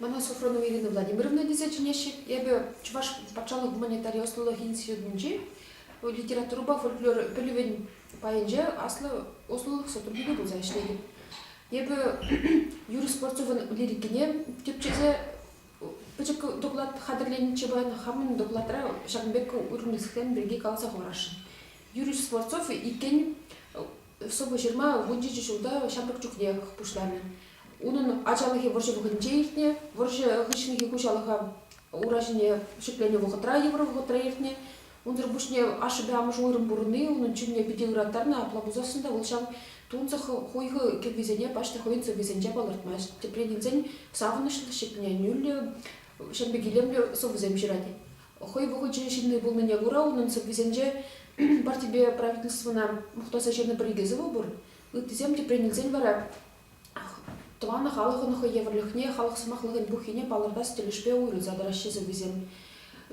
Мана Софронова Ирина Владимировна дизайнерщик. Я бы чуваш пачала гуманитарий ослолог институтунчи. Литература фольклор пелевен паенже аслы ослолог сотрудники был зашлеги. Я бы Юрий Спортсовын лирикине тепчезе пачак доклад хадырленче баян хамын докладра Шагынбек Урмисхтен бирге калса хорашын. Юрий Спортсов икен собы 20 жылда Шагынбек Чукне пушларны. Унун ачалыхи ворже вгынчеиртне, ворже гычнихи кушалыха уражине шикление вохотра евро вохотраиртне. Унзыр бушне ашыбе амыш ойрым бурны, унун чүнне пидеуратарна аплабузасында улшам тунцах хойгы кебизене пашты хойнцы визенче балыртмаш. Тепренинзен савынышлы шикление нюлле шембегилемле совземширади. Хой вохоче шинный был на негура, унун совзенче бар тебе правительствона мухтаса жерны бригезово бур. Лытызем тепренинзен бара Туана халыгын еврлихне, халык сымахлыгын бухине палырдас телешпе уйры задращи завизем.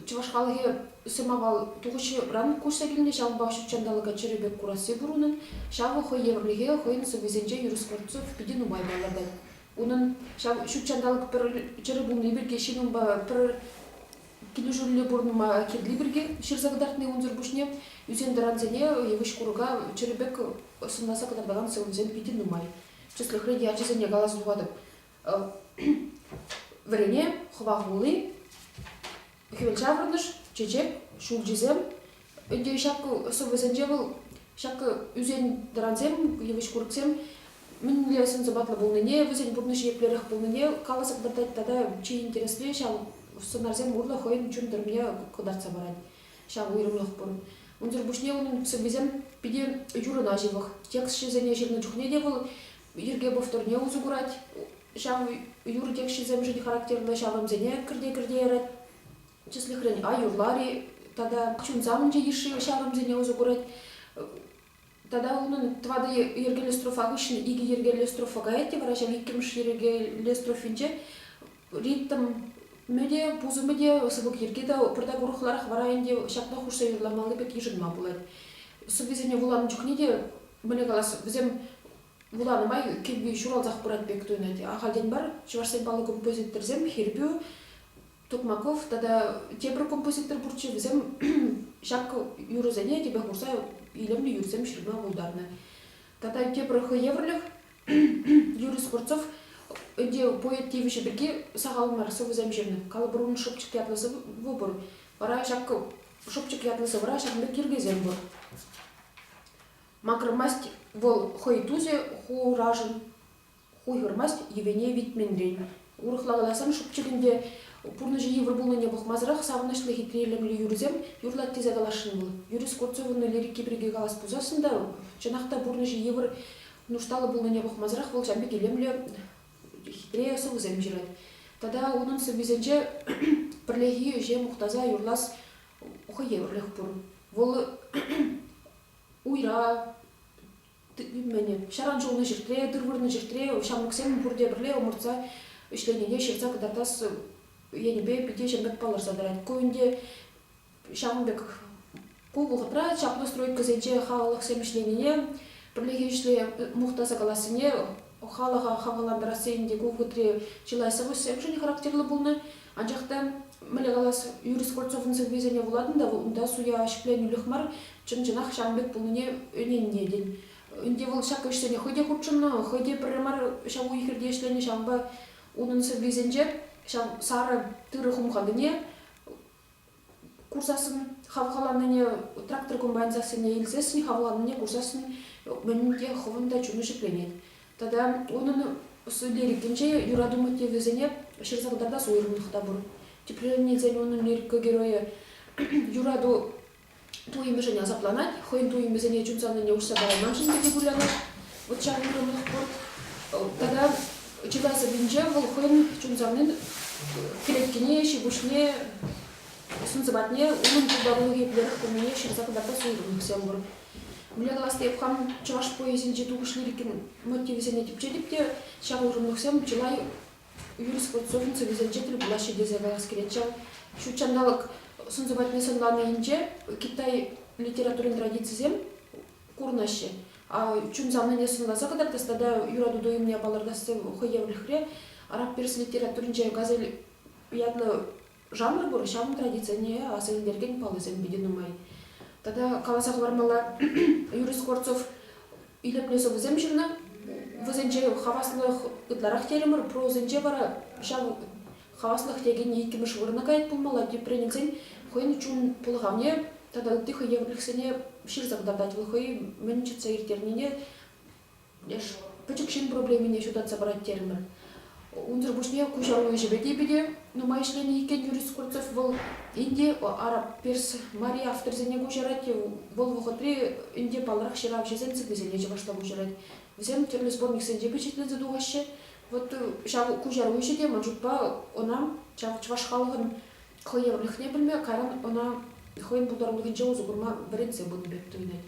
Чуваш халыгы сымавал тугыши ран кушсагилне шалба шучандалыга черебек кураси бурунын, шавы хой еврлихе хойын завизенже юрискортцов пидин умай балардан. Унын шучандалык пер черебунны бирге шинумба пер килюжулле бурнума кирли бирге ширзагдартны унзыр бушне юзендеранзене евыш куруга черебек сымнаса кадардаган сылынзен пидин умай. Число хреди ачизене галас дугадып. Врене хвагулы хивелчаврныш чечек шулжизем önce şak совезенжевыл şak üzен дранзем евиш курксем минлесен забатлы булныне везен бурныш еплерих булныне каласак дартайт тада чи интересле шал сонарзем урла хойн чундырмия кодарца барат шал уйрымлык бур унзыр бушне унун совезем пиде юрына живых текст шизене жирны чухне девыл Юрге повторне узугурать, шам юр текши земжи характерно шавам зене кирде ерет. Числе хрень а юрлари тада чунзамынже иши шавам зене узугурать. Тада унун твада ергеле строфагышын иги ергеле строфагаете, ваража виккемш ергеле строфинче ритм меде пузу меде сыбык ергеда пырда гурухларах вараенде шакта хушса юрламалы бек ижынма булат. Субвизене вулан чукнеде мне галас взем Буланы май кебби шуралзах Буратбек тойнати. Ахалден бар, чувашсенбалы композитор зем Хирбю, Токмаков, тада тебір композитор бурчы візем шак юрызене тебе хурса илемлі юрзем ширма булдарны. Тада тебір еврліх Юрий Скворцов önce поэт тевіші бірге сағалмар совызем жерні. Калы бұрын шопчик ятлысы выбор. Бара шак шопчик ятлысы бара шакмбек киргезем бұр. Макромасть вол хойтузе хуражын хуйгырмасть евене витмендрен. Урыхлагаласан шупчигинде пурныжы евр булныне бухмазрах савынышлы хитрелемлі юрзем юрлат тезе галашын был. Юрий Скворцовыны лирики бірге галас пузасында жанақта пурныжы евр нушталы булныне бухмазрах вол жамбек елемлі хитре совызем жират. Тада onun совизенче бірлеги же мухтаза юрлас ухы еврлих пур. Вол уйра мене шаран жолны жиртре, дырвырны жиртре, шамыксем бурде бірле омыртса ішленене шерца кадартас енебе пиде жембек палыр задарат. Көйінде шамбек кубылғытра, чаплы стройка зенче хавалық сем ішленене, бірлеге ішле мухтаса каласыне, халыға хаваландырасы енде кубылғытре жылайсығы сем жыне характерлы болны. Анжақта Мілі қалас Юрий Скворцовын сөвезене боладында, онда суя ашықлен үліхмар, чын-жынақ шамбек болыне өненне ден. Önde vol şak işleni hoyde kurçunna, hoyde primar şavu yikirde işleni şamba onun sövizence şam sarı tırı humkadine kursasın havhalanene traktor kombaynzasını ilsesini havhalanene kursasın menünde hovunda çunu şiplenet. Tada onun söylerikince yuradu motivizene şirzagdarda soyurmukta bur. Тепленниzen onun лирика героя yuradu Туи меженя запланать, хоин туи мезене чунцаны не ушса барай маншин где гулянать, вот чан юромых пор. Тогда читается бинже, вол хоин чунцаны клеткине, шибушне, сунцебатне, умын кубарулыги плерах кумене, ширза кадата суйрумых сямбур. Мне галасты епхам чаваш поезинче тугуш лирикин мотивизене типчедипте, шагурумых сям чилай Юрий Скворцовын цивизенче трибулаши дезегалас керечал. Шучандалык Сунзабатне санланы инже Китай литературын традицизем курнаще. А чун замныне сынласа кадар тастада юраду доимне апалардасы хойевлихре араб перс литературинче газель ядлы жанр бур, шамын традиция не асылдерген палызен биденумай. Тогда каласах бармала Юрий Скворцов илепнесо вызем жүрна, вызенче хаваслых ытларах теремір, прозенче бара шав хаваслых деген екіміш вырна кайт пулмала, деп пренелсен, хойын чун пулғавне, тогда тихо еврлихсене ширзақ дадать вылхой, менчица иртернине, пычықшын проблемине шудатса барат теремір. Унзыр бушне кушару жебеде биде, но майшлени екен Юрий Скворцов был инде араб перс Мария авторзене кушарат, вол вохотри инде палрах ширав шесен циквизене жебашта кушарат. Всем терлі сборник сенде бечетлен задуғашы, вот шау кушару жеде манжутпа она чваш халығын қылы еврлихне білме, каран она хойын бұлдарымдығын жауызы құрма бірінсе бұны беп түйнеді.